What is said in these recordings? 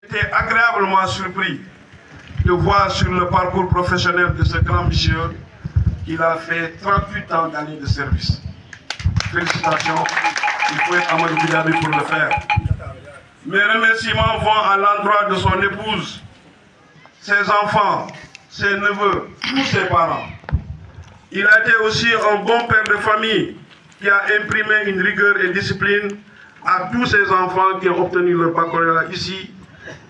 été agréablement surpris de voir sur le parcours professionnel de ce grand monsieur qu'il a fait 38 ans d'années de service. Félicitations, il faut être Amadou Goudiaby pour le faire. Mes remerciements vont à l'endroit de son épouse, ses enfants, ses neveux, tous ses parents. Il a été aussi un bon père de famille qui a imprimé une rigueur et discipline à tous ses enfants qui ont obtenu leur baccalauréat ici,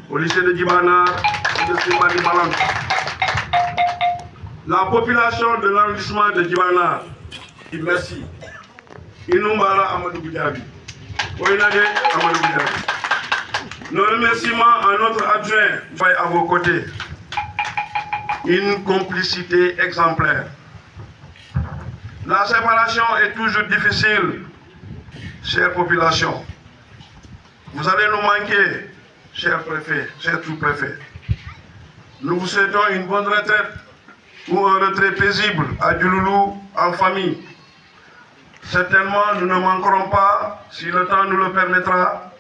au lycée de Djibanar et de Sibadi Balang. La population de l'arrondissement de Djibanar, merci. Inumbara Amadou Goudiaby. Oinade Amadou Goudiaby. Nos remerciements à notre adjoint à vos côtés. Une complicité exemplaire. La séparation est toujours difficile, chère population. Vous allez nous manquer, cher préfet, cher sous-préfet. Nous vous souhaitons une bonne retraite ou un retrait paisible à Djouloulou en famille. Certainement, nous ne manquerons pas, si le temps nous le permettra,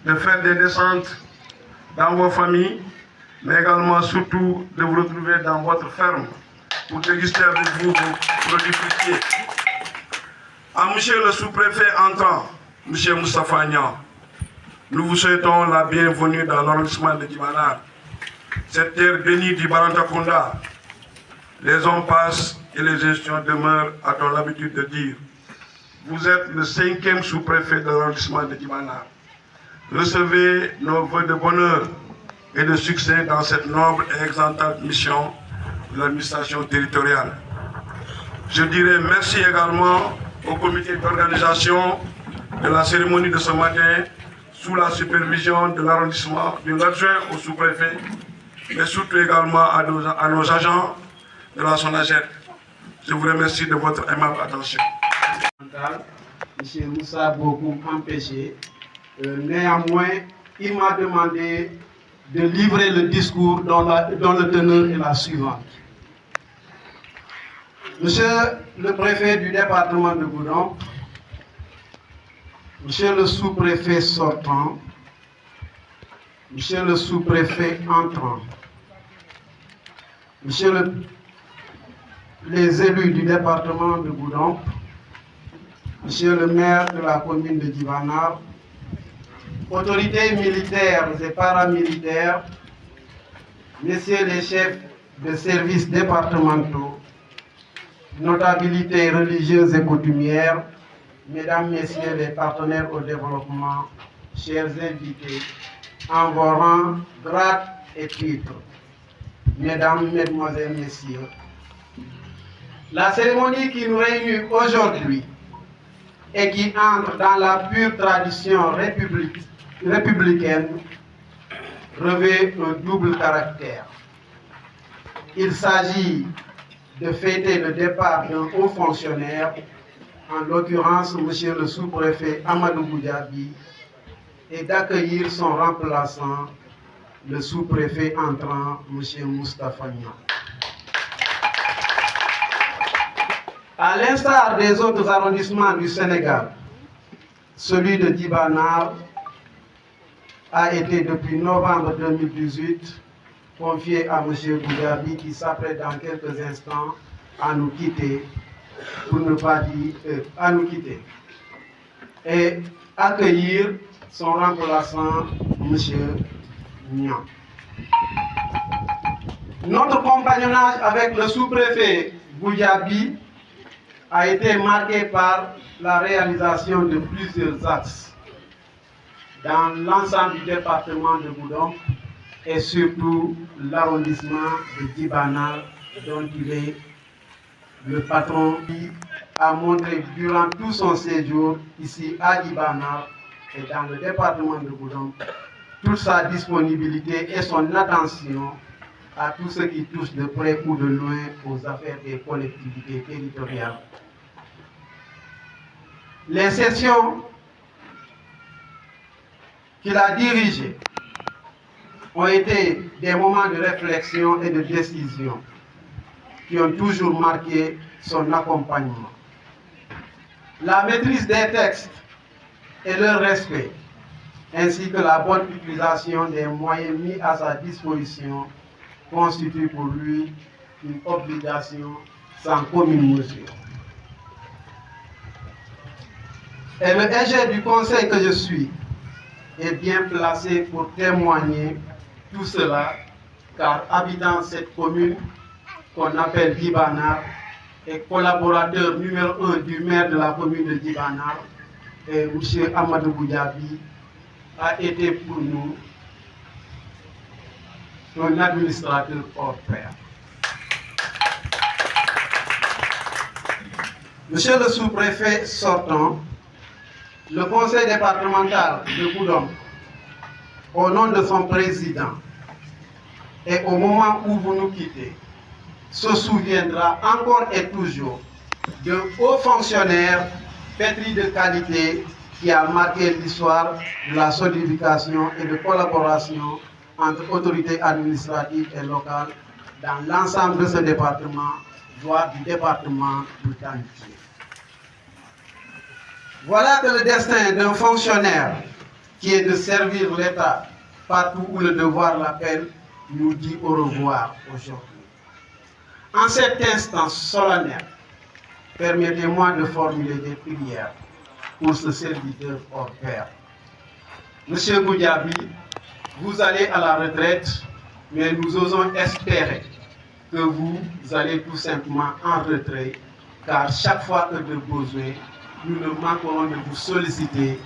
de faire des descentes dans vos familles, mais également surtout de vous retrouver dans votre ferme pour déguster avec vous vos produits fruitiers. À monsieur le sous-préfet entrant, monsieur Moustapha Niang, nous vous souhaitons la bienvenue dans l'arrondissement de Djibanar, cette terre bénie du Barantakunda. Les hommes passent et les gestions demeurent, a-t-on l'habitude de dire. Vous êtes le 5e sous-préfet de l'arrondissement de Djibanar. Recevez nos vœux de bonheur et de succès dans cette noble et exemplare mission de l'administration territoriale. Je dirais merci également au comité d'organisation de la cérémonie de ce matin sous la supervision de l'arrondissement, de l'adjoint au sous-préfet, mais surtout également à nos agents de la SONAGED. Je vous remercie de votre aimable attention. M. Moussa Bokoum empêché. Néanmoins, il m'a demandé de livrer le discours dont le teneur est la suivante. Monsieur le préfet du département de Goudomp, monsieur le sous-préfet sortant, monsieur le sous-préfet entrant, monsieur les élus du département de Goudomp, monsieur le maire de la commune de Djibanar, autorités militaires et paramilitaires, messieurs les chefs de services départementaux, notabilités religieuses et coutumières, mesdames, messieurs les partenaires au développement, chers invités, en vos rangs, grades et titres, mesdames, mesdemoiselles, messieurs. La cérémonie qui nous réunit aujourd'hui et qui entre dans la pure tradition républicaine revêt un double caractère. Il s'agit de fêter le départ d'un haut fonctionnaire, en l'occurrence M. le sous-préfet Amadou Goudiaby, et d'accueillir son remplaçant, le sous-préfet entrant, M. Moustapha Niang. À l'instar des autres arrondissements du Sénégal, celui de Djibanar a été depuis novembre 2018 confié à M. Goudiaby qui s'apprête dans quelques instants à nous quitter, pour ne pas dire à nous quitter, et accueillir son remplaçant, M. Niang. Notre compagnonnage avec le sous-préfet Goudiaby a été marqué par la réalisation de plusieurs axes dans l'ensemble du département de Goudomp et surtout l'arrondissement de Djibanar dont il est le patron, qui a montré durant tout son séjour ici à Djibanar et dans le département de Goudomp toute sa disponibilité et son attention à tout ce qui touche de près ou de loin aux affaires des collectivités territoriales. Les sessions qu'il a dirigées ont été des moments de réflexion et de décision qui ont toujours marqué son accompagnement. La maîtrise des textes et leur respect ainsi que la bonne utilisation des moyens mis à sa disposition constitue pour lui une obligation sans commune mesure. Et le DG du conseil que je suis est bien placé pour témoigner tout cela, car habitant cette commune qu'on appelle Djibanar et collaborateur numéro 1 du maire de la commune de Djibanar, et M. Amadou Goudiaby, a été pour nous un administrateur hors pair. Monsieur le sous-préfet sortant, le conseil départemental de Goudomp, au nom de son président, et au moment où vous nous quittez, se souviendra encore et toujours d'un haut fonctionnaire pétri de qualité qui a marqué l'histoire de la solidification et de collaboration entre autorités administratives et locales dans l'ensemble de ce département, voire du département tout entier. Voilà que le destin d'un fonctionnaire qui est de servir l'État partout où le devoir l'appelle nous dit au revoir aujourd'hui. En cet instant solennel, permettez-moi de formuler des prières pour ce serviteur hors pair. Monsieur Goudiaby, vous allez à la retraite, mais nous osons espérer que vous allez tout simplement en retrait, car chaque fois que de besoin, nous ne manquerons de vous solliciter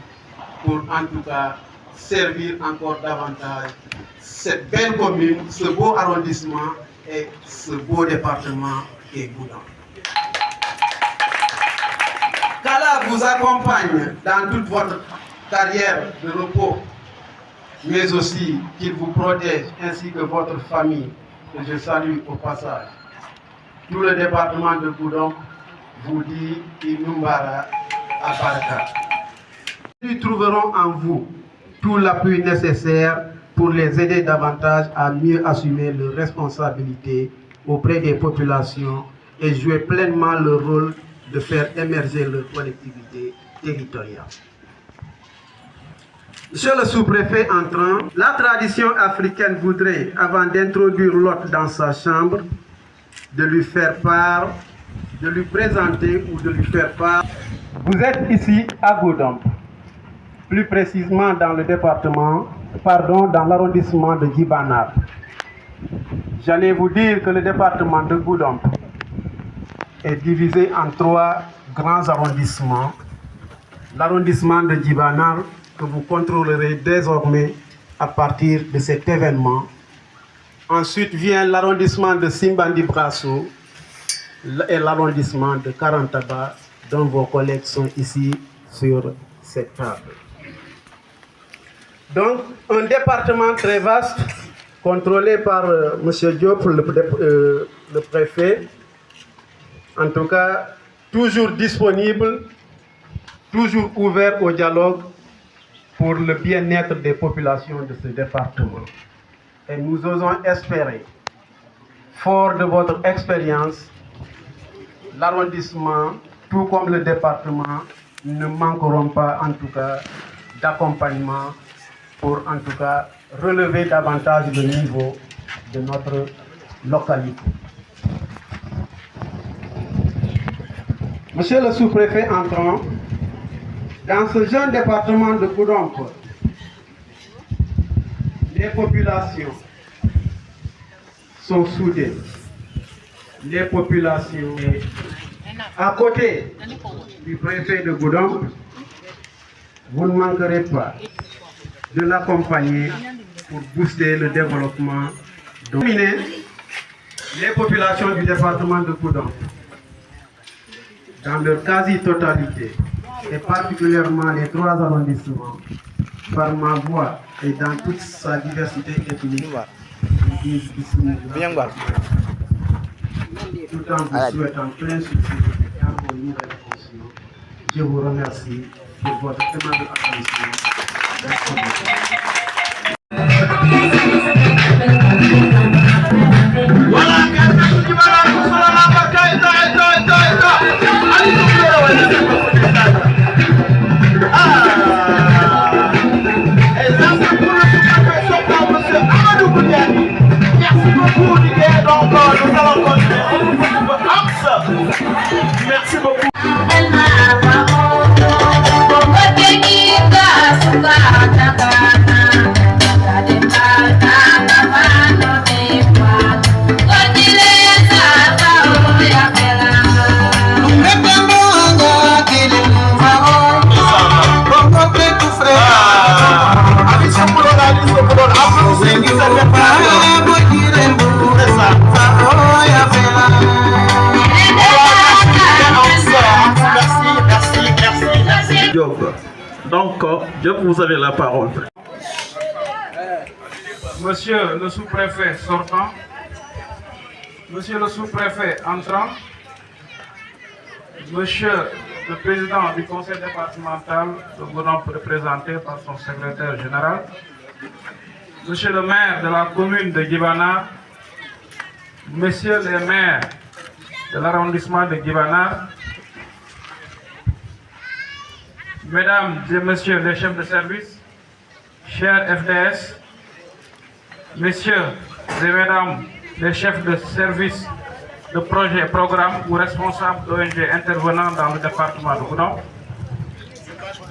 pour en tout cas servir encore davantage cette belle commune, ce beau arrondissement et ce beau département qu'est Goudomp. Qu'Allah vous accompagne dans toute votre carrière de repos, mais aussi qu'il vous protège ainsi que votre famille, que je salue au passage. Tout le département de Goudomp vous dit Inumbara Abarka. Nous trouverons en vous tout l'appui nécessaire pour les aider davantage à mieux assumer leurs responsabilités auprès des populations et jouer pleinement le rôle de faire émerger leur collectivité territoriale. Monsieur le sous-préfet entrant, la tradition africaine voudrait, avant d'introduire l'hôte dans sa chambre, de lui faire part, de lui présenter ou de lui faire part. Vous êtes ici à Goudomp, plus précisément dans le département, dans l'arrondissement de Djibanar. J'allais vous dire que le département de Goudomp est divisé en 3 grands arrondissements. L'arrondissement de Djibanar, que vous contrôlerez désormais à partir de cet événement. Ensuite vient l'arrondissement de Simbandi Brasso et l'arrondissement de Karantaba, dont vos collègues sont ici sur cette table. Donc, un département très vaste, contrôlé par M. Diop, le préfet, en tout cas, toujours disponible, toujours ouvert au dialogue pour le bien-être des populations de ce département. Et nous osons espérer, fort de votre expérience, l'arrondissement, tout comme le département, ne manqueront pas en tout cas d'accompagnement pour en tout cas relever davantage le niveau de notre localité. Monsieur le sous-préfet entrant, dans ce jeune département de Goudomp, les populations sont soudées. Les populations, à côté du préfet de Goudomp, vous ne manquerez pas de l'accompagner pour booster le développement. Les populations du département de Goudomp, dans leur quasi-totalité, et particulièrement les 3 arrondissements, par ma voix et dans toute sa diversité ethnique, tout en vous souhaitant plein succès et encore une nouvelle fonction. Je vous remercie pour votre aimable attention. Merci beaucoup. Donc, Diop, vous avez la parole. Monsieur le sous-préfet sortant, Monsieur le sous-préfet entrant, Monsieur le président du conseil départemental de Goudomp représenté par son secrétaire général, Monsieur le maire de la commune de Guibana, Messieurs les maires de l'arrondissement de Guibana, Mesdames et Messieurs les chefs de service, chers FDS, Messieurs et Mesdames les chefs de service de projets et programmes ou responsables d'ONG intervenant dans le département de Goudomp,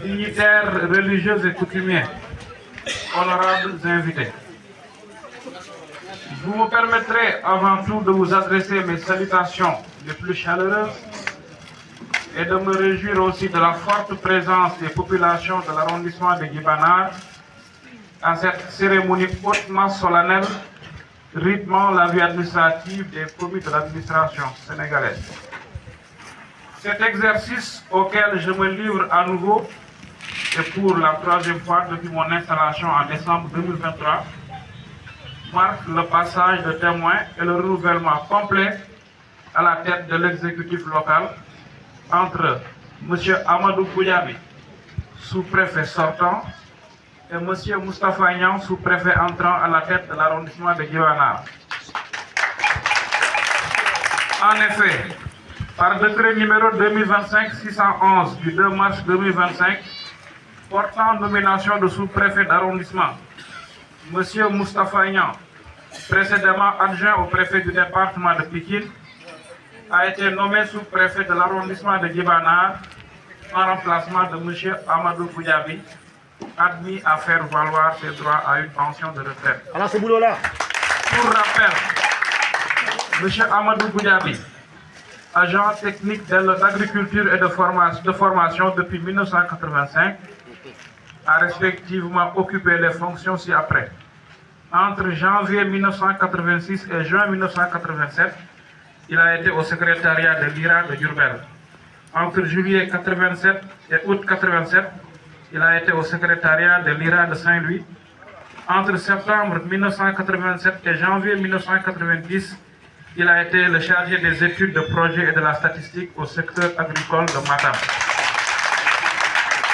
dignitaires religieux et coutumiers, honorables invités. Vous me permettrez avant tout de vous adresser mes salutations les plus chaleureuses et de me réjouir aussi de la forte présence des populations de l'arrondissement de Guibana à cette cérémonie hautement solennelle rythmant la vie administrative des commis de l'administration sénégalaise. Cet exercice auquel je me livre à nouveau et pour la troisième fois depuis mon installation en décembre 2023 marque le passage de témoins et le renouvellement complet à la tête de l'exécutif local entre M. Amadou Goudiaby, sous-préfet sortant, et M. Moustapha Niang, sous-préfet entrant à la tête de l'arrondissement de Guibana. En effet, par décret numéro 2025-611 du 2 mars 2025, portant nomination de sous-préfet d'arrondissement, M. Moustapha Niang, précédemment adjoint au préfet du département de Pikine, a été nommé sous-préfet de l'arrondissement de Guibana en remplacement de M. Amadou Goudiaby, admis à faire valoir ses droits à une pension de retraite. Alors ce boulot-là. Pour rappel, M. Amadou Goudiaby, agent technique d'agriculture et de formation depuis 1985, a respectivement occupé les fonctions ci-après. Entre janvier 1986 et juin 1987, il a été au secrétariat de l'IRA de Diourbel. Entre juillet 1987 et août 1987, il a été au secrétariat de l'IRA de Saint-Louis. Entre septembre 1987 et janvier 1990, il a été le chargé des études de projet et de la statistique au secteur agricole de Matam.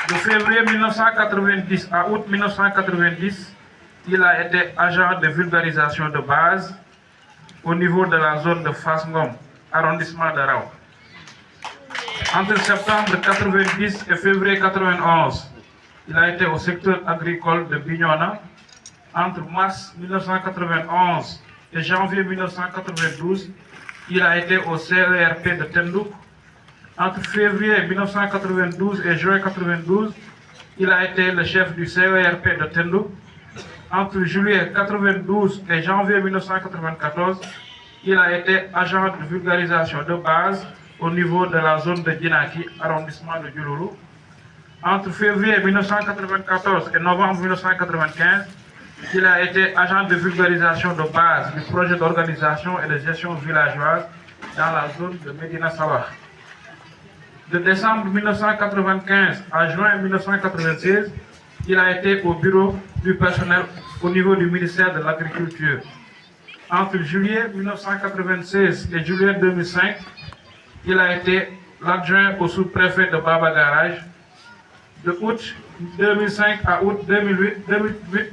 De février 1990 à août 1990, il a été agent de vulgarisation de base au niveau de la zone de Fass-Ngom, arrondissement de Rao. Entre septembre 1990 et février 1991, il a été au secteur agricole de Bignona. Entre mars 1991 et janvier 1992, il a été au CERP de Tendouk. Entre février 1992 et juin 1992, il a été le chef du CERP de Tendouk. Entre juillet 1992 et janvier 1994, il a été agent de vulgarisation de base au niveau de la zone de Djinaki, arrondissement de Diouloulou. Entre février 1994 et novembre 1995, il a été agent de vulgarisation de base du projet d'organisation et de gestion villageoise dans la zone de Medina Sabah. De décembre 1995 à juin 1996, il a été au bureau du personnel au niveau du ministère de l'Agriculture. Entre juillet 1996 et juillet 2005, il a été l'adjoint au sous-préfet de Baba Garage. De août 2005 à août 2008,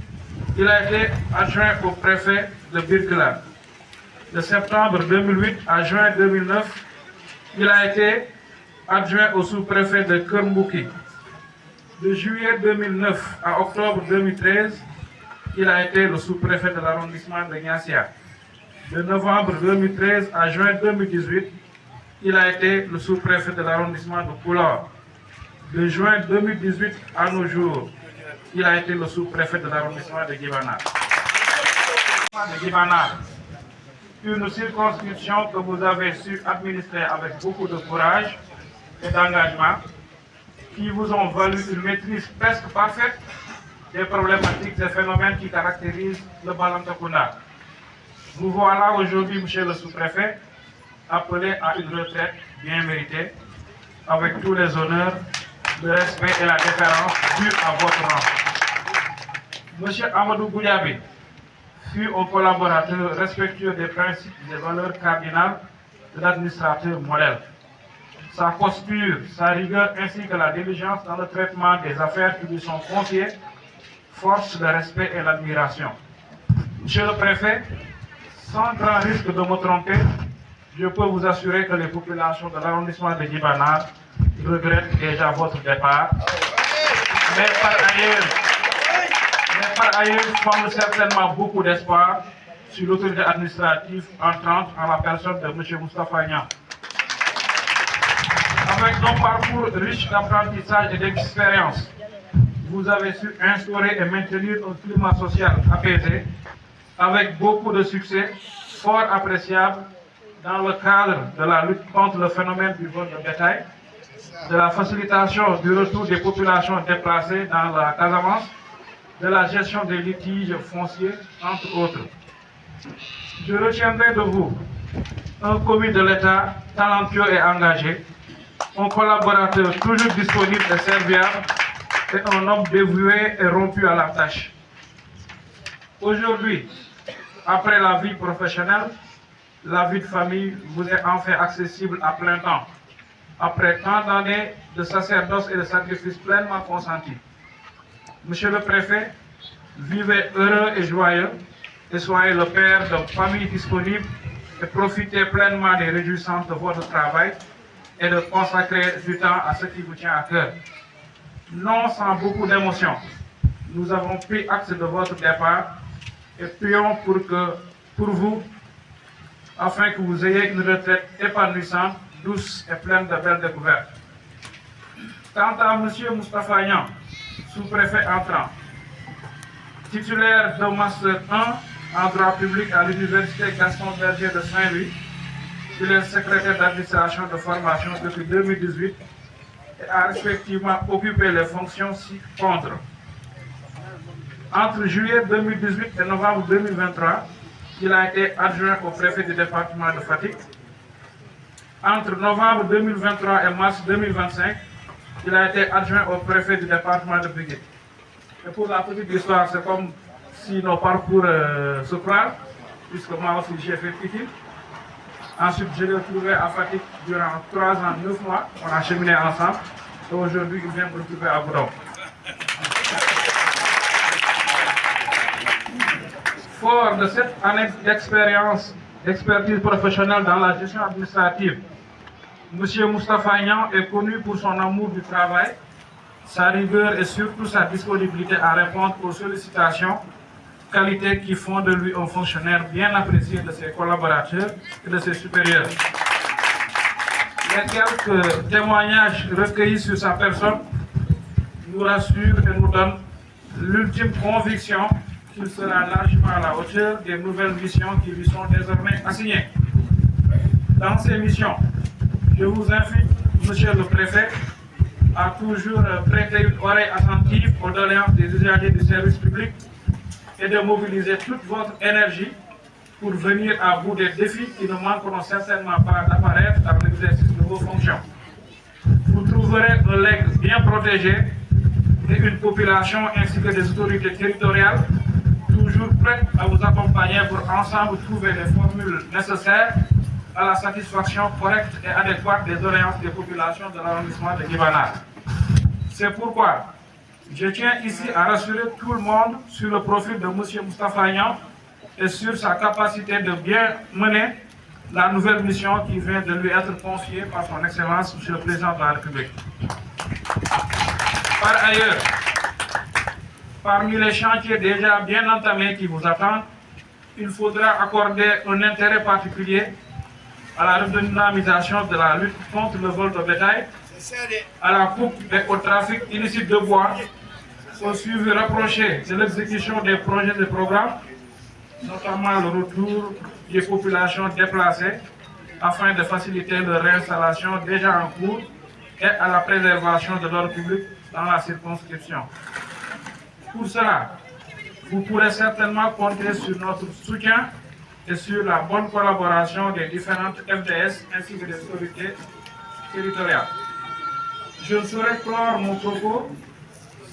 il a été adjoint au préfet de Birkeland. De septembre 2008 à juin 2009, il a été adjoint au sous-préfet de Kermbouki. De juillet 2009 à octobre 2013, il a été le sous-préfet de l'arrondissement de Niassia. De novembre 2013 à juin 2018, il a été le sous-préfet de l'arrondissement de Koulor. De juin 2018 à nos jours, il a été le sous-préfet de l'arrondissement de Guibana. Une circonscription que vous avez su administrer avec beaucoup de courage et d'engagement, qui vous ont valu une maîtrise presque parfaite des problématiques et phénomènes qui caractérisent le Balantacounda. Vous voilà aujourd'hui, monsieur le sous-préfet, appelé à une retraite bien méritée, avec tous les honneurs, le respect et la déférence dus à votre rang. Monsieur Amadou Goudiaby fut un collaborateur respectueux des principes et des valeurs cardinales de l'administrateur modèle. Sa posture, sa rigueur ainsi que la diligence dans le traitement des affaires qui lui sont confiées forcent le respect et l'admiration. Monsieur le préfet, sans grand risque de me tromper, je peux vous assurer que les populations de l'arrondissement de Djibanar regrettent déjà votre départ. Mais par ailleurs, fondent certainement beaucoup d'espoir sur l'autorité administrative entrante en la personne de M. Moustapha Niang. Avec un parcours riche d'apprentissage et d'expérience, vous avez su instaurer et maintenir un climat social apaisé, avec beaucoup de succès, fort appréciable, dans le cadre de la lutte contre le phénomène du vol de bétail, de la facilitation du retour des populations déplacées dans la Casamance, de la gestion des litiges fonciers, entre autres. Je retiendrai de vous un commis de l'État talentueux et engagé, un collaborateur toujours disponible et serviable, et un homme dévoué et rompu à la tâche. Aujourd'hui, après la vie professionnelle, la vie de famille vous est enfin accessible à plein temps, après tant d'années de sacerdoce et de sacrifices pleinement consentis. Monsieur le préfet, vivez heureux et joyeux, et soyez le père de famille disponible, et profitez pleinement des réjouissances de votre travail, et de consacrer du temps à ce qui vous tient à cœur. Non sans beaucoup d'émotion, nous avons pris acte de votre départ et prions pour vous, afin que vous ayez une retraite épanouissante, douce et pleine de belles découvertes. Quant à M. Moustapha Niang, sous-préfet entrant, titulaire de Master 1 en droit public à l'Université Gaston Berger de Saint-Louis, il est secrétaire d'administration de formation depuis 2018 et a respectivement occupé les fonctions ci-contre. Entre juillet 2018 et novembre 2023, il a été adjoint au préfet du département de Fatick. Entre novembre 2023 et mars 2025, il a été adjoint au préfet du département de Bigué. Et pour la petite histoire, c'est comme si nos parcours se croisent, puisque moi aussi j'ai fait Pikine. Ensuite, je l'ai retrouvé à Fatick durant 3 ans, 9 mois. On a cheminé ensemble. Et aujourd'hui, il vient me retrouver à Boudon. Fort de cette année d'expertise professionnelle dans la gestion administrative, M. Moustapha Niang est connu pour son amour du travail, sa rigueur et surtout sa disponibilité à répondre aux sollicitations, qualités qui font de lui un fonctionnaire bien apprécié de ses collaborateurs et de ses supérieurs. Les quelques témoignages recueillis sur sa personne nous rassurent et nous donnent l'ultime conviction qu'il sera largement à la hauteur des nouvelles missions qui lui sont désormais assignées. Dans ces missions, je vous invite, Monsieur le Préfet, à toujours prêter une oreille attentive aux doléances des usagers du service public et de mobiliser toute votre énergie pour venir à bout des défis qui ne manqueront certainement pas d'apparaître dans l'exercice de vos fonctions. Vous trouverez un legs bien protégé et une population ainsi que des autorités territoriales toujours prêtes à vous accompagner pour ensemble trouver les formules nécessaires à la satisfaction correcte et adéquate des doléances des populations de l'arrondissement de Djibanar. C'est pourquoi je tiens ici à rassurer tout le monde sur le profil de M. Moustapha Niang et sur sa capacité de bien mener la nouvelle mission qui vient de lui être confiée par son Excellence, M. le Président de la République. Par ailleurs, parmi les chantiers déjà bien entamés qui vous attendent, il faudra accorder un intérêt particulier à la redynamisation de la lutte contre le vol de bétail, à la coupe et au trafic illicite de bois, au suivi rapproché de l'exécution des projets et programmes, notamment le retour des populations déplacées, afin de faciliter leur réinstallation déjà en cours et à la préservation de l'ordre public dans la circonscription. Pour cela, vous pourrez certainement compter sur notre soutien et sur la bonne collaboration des différentes FDS ainsi que des autorités territoriales. Je ne saurais clore mon propos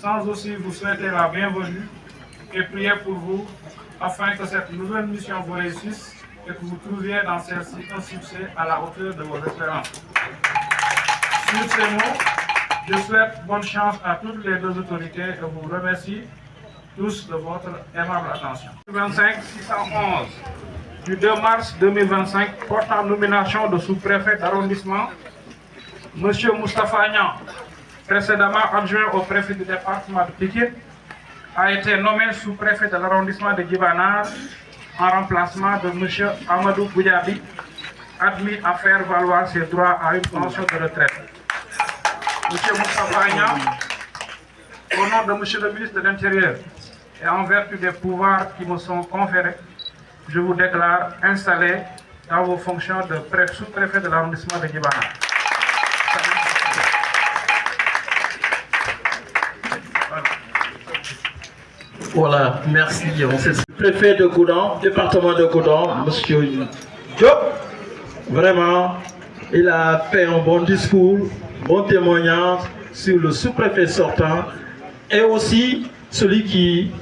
sans aussi vous souhaiter la bienvenue et prier pour vous afin que cette nouvelle mission vous réussisse et que vous trouviez dans celle-ci un succès à la hauteur de vos espérances. Sur ces mots, je souhaite bonne chance à toutes les deux autorités et vous remercie tous de votre aimable attention. 25-611 du 2 mars 2025 portant nomination de sous-préfet d'arrondissement, M. Moustapha Niang, précédemment adjoint au préfet du département de Pikine, a été nommé sous-préfet de l'arrondissement de Djibanar en remplacement de M. Amadou Goudiaby, admis à faire valoir ses droits à une pension de retraite. M. Moustapha Niang, au nom de M. le ministre de l'Intérieur et en vertu des pouvoirs qui me sont conférés, je vous déclare installé dans vos fonctions de sous-préfet de l'arrondissement de Djibanar. Voilà, merci. C'est le préfet de Goudomp, département de Goudomp, M. Diop. Vraiment, il a fait un bon discours, bon témoignage sur le sous-préfet sortant et aussi celui qui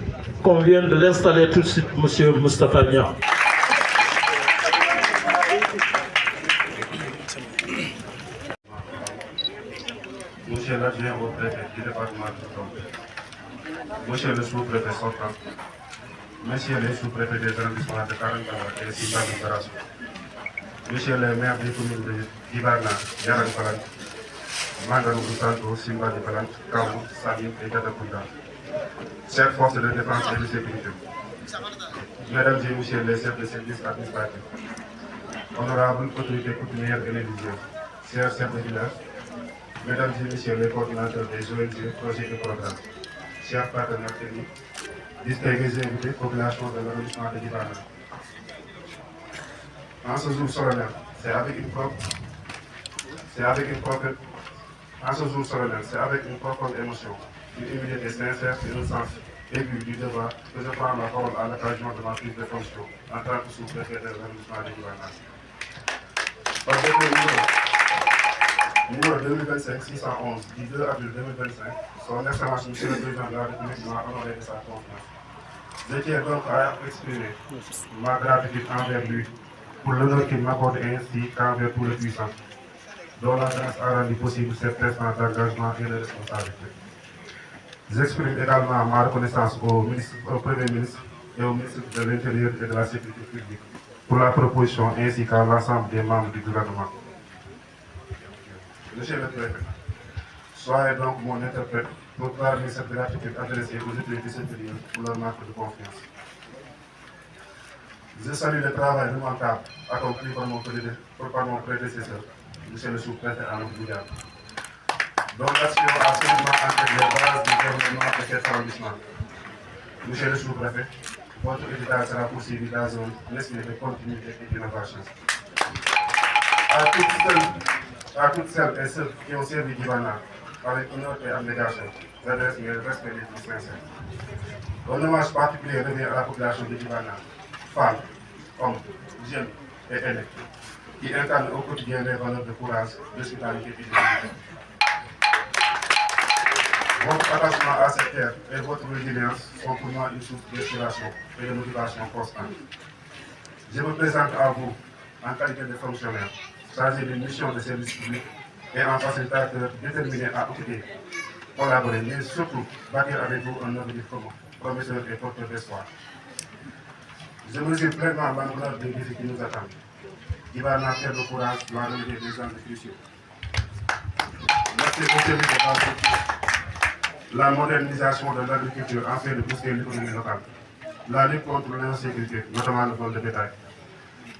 convient de l'installer tout de suite, M. Moustapha Niang. Monsieur l'adjoint au préfet du département de Goudomp, Monsieur le sous-préfet sortant, Monsieur les sous-préfets des arrondissements de Karankala et Simba de Karassou, Monsieur les maires des communes de Djibarna, Yarankalan, Mangarou Santo, Simba de Balan, Kaou, Salim et Gadakunda, chers forces de défense et de sécurité, Mesdames et Messieurs les chefs de service administratifs, honorables autorités coutumières et religieuses, chers chefs de village, Mesdames et Messieurs les coordinateurs des ONG, projets et programmes, chers partenaires techniques, distingués invités, population de l'arrondissement de Djibarna. En ce jour solennel, c'est avec une profonde émotion, une humilité sincère et un sens aigu du devoir que je prends la parole à l'occasion de ma prise de fonction en tant que sous-préfet de l'arrondissement de Djibarna. Par décret numéro 2025-611 du 2 avril 2025, son Excellence Monsieur le Président de la République m'a honoré de sa confiance. Je tiens donc à exprimer ma gratitude envers lui pour l'honneur qu'il m'accorde ainsi qu'envers tout le puissant, dont la grâce a rendu possible cet instant d'engagement et de responsabilité. J'exprime également ma reconnaissance au Premier ministre et au ministre de l'Intérieur et de la Sécurité publique pour la proposition ainsi qu'à l'ensemble des membres du gouvernement. Monsieur le Préfet, soyez donc mon interprète pour parler cette gratitude adressée aux autorités supérieures pour leur marque de confiance. Je salue le travail remarquable accompli par mon prédécesseur, Monsieur le sous-préfet Amadou Goudiaby, dont l'action a solidement ancré les bases du gouvernement de cet arrondissement. Monsieur le sous-préfet, votre héritage sera poursuivi dans un esprit de continuité et d'innovation. À toutes celles et ceux qui ont servi Djibarna avec honneur et abnégation, j'adresse mes respects les plus sincères. Un hommage particulier revient à la population de Djibarna, femmes, hommes, jeunes et aînés, qui incarnent au quotidien les valeurs de courage, de citoyenneté et de dignité. Votre attachement à cette terre et votre résilience sont pour moi une source d'inspiration et de motivation constante. Je me présente à vous en qualité de fonctionnaire, chargé d'une mission de service public et en facilitateur déterminé à occuper, collaborer, mais surtout bâtir avec vous un avenir commun, prometteur et porteur d'espoir. Je mesure pleinement l'ampleur des défis qui nous attendent. Djibarna perd le courage, la relever des enjeux cruciaux. Merci au service de la modernisation de l'agriculture afin de booster l'économie locale, la lutte contre l'insécurité, notamment le vol de bétail,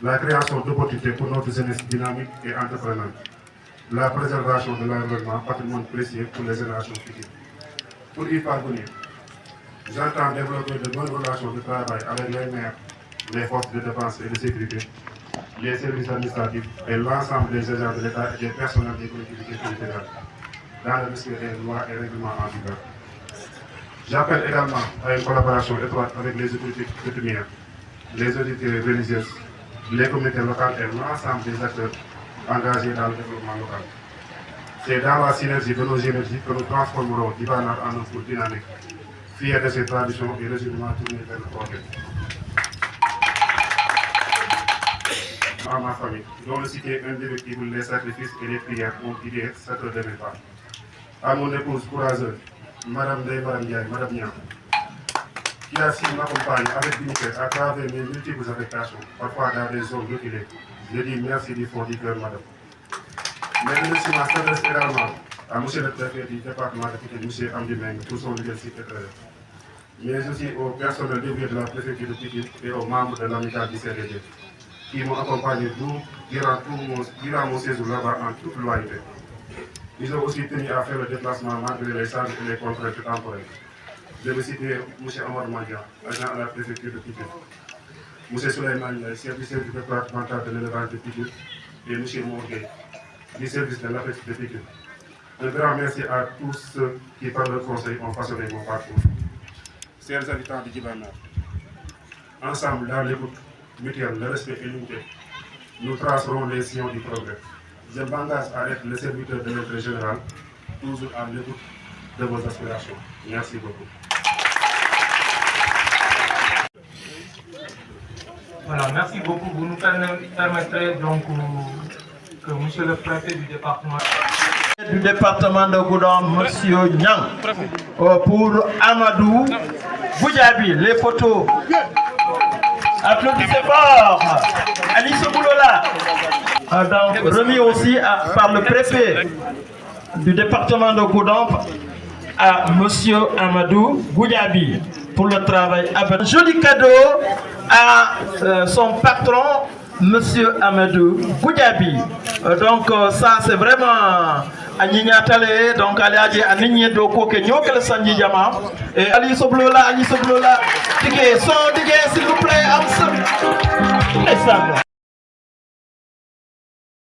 la création d'opportunités pour notre jeunesse dynamique et entreprenante, la préservation de l'environnement, patrimoine précieux pour les générations futures. Pour y parvenir, j'entends développer de bonnes relations de travail avec les maires, les forces de défense et de sécurité, les services administratifs et l'ensemble des agents de l'État et des personnels des collectivités territoriales, dans le respect des lois et règlements en vigueur. J'appelle également à une collaboration étroite avec les autorités coutumières, les autorités religieuses, les communautés locales et l'ensemble des acteurs engagés dans le développement local. C'est dans la synergie de nos énergies que nous transformerons Djibanar en un pôle dynamique, fier de ses traditions et résolument tourné vers le progrès. À ma famille, dont le cité indéfectible, les sacrifices et les prières ont guidé cette heure de mes pas. À mon épouse courageuse, Madame Ndiaye, Madame Niang, qui a su m'accompagner avec dignité à travers mes multiples affectations, parfois dans des zones reculées. Je dis merci du fond du cœur, Madame. Mes remerciements s'adressent également à M. le préfet du département de Pikine, M. Amdi Meng, pour son leadership éclairé, mais aussi au personnel dévoué de la préfecture de Pikine et aux membres de l'amicale du CDD, qui m'ont accompagné durant mon séjour là-bas en toute loyauté. Ils ont aussi tenu à faire le déplacement malgré les charges et les contraintes temporelles. Je vais citer M. Amar Mandia, agent à la préfecture de Pikine, M. Souleymane Ndiaye, chef du service départemental de l'élevage de Pikine, et M. Morguet, du service de l'APEX de Pikine. Un grand merci à tous ceux qui, par leur conseil, ont façonné mon parcours. Chers habitants de Djibanar, ensemble, dans l'écoute mutuelle, le respect et l'unité, nous tracerons les sillons du progrès. Je m'engage à être le serviteur de l'intérêt général, toujours à l'écoute de vos aspirations. Merci beaucoup. Voilà, merci beaucoup. Vous nous permettrez donc que monsieur le préfet du département de Goudomp, monsieur Niang, pour Amadou Goudiaby, les photos. Applaudissez fort. Alice Boulola. Donc, remis aussi par le préfet du département de Goudomp à monsieur Amadou Goudiaby pour le travail. Un joli cadeau à son patron, monsieur Amadou Goudiaby. Donc ça c'est vraiment Tale, donc Aliaji Anigné Doko Kenyo que le Sanji Yama et Ali Soblola, Tike, son Dige s'il vous plaît, ensemble.